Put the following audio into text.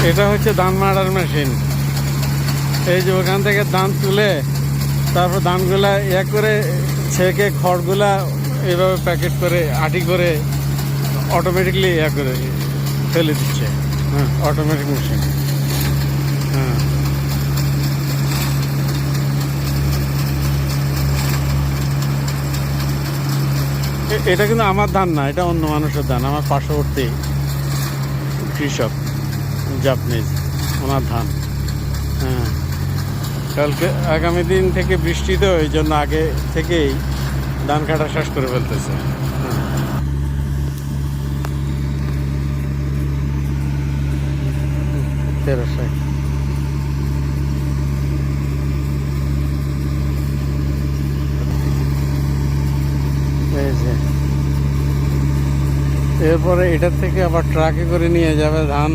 এটা হচ্ছে ধান মাড়ার মেশিন। এই যে ওখান থেকে ধান তুলে তারপর ধানগুলা করে ছেঁকে খড়গুলা এভাবে প্যাকেট করে আটি করে অটোমেটিকলি করে ফেলে দিচ্ছে। হ্যাঁ, অটোমেটিক মেশিন। হ্যাঁ, এটা কিন্তু আমার ধান না, এটা অন্য মানুষের ধান। আমার পার্শ্ববর্তী কৃষক জাপানিজ, ওনার ধান। হ্যাঁ, কালকে আগামী দিন থেকে বৃষ্টি, তো এই জন্য আগে থেকেই ধান কাটা শেষ করে ফেলতেছে। এরপরে এটার থেকে আবার ট্রাকে করে নিয়ে যাবে ধান।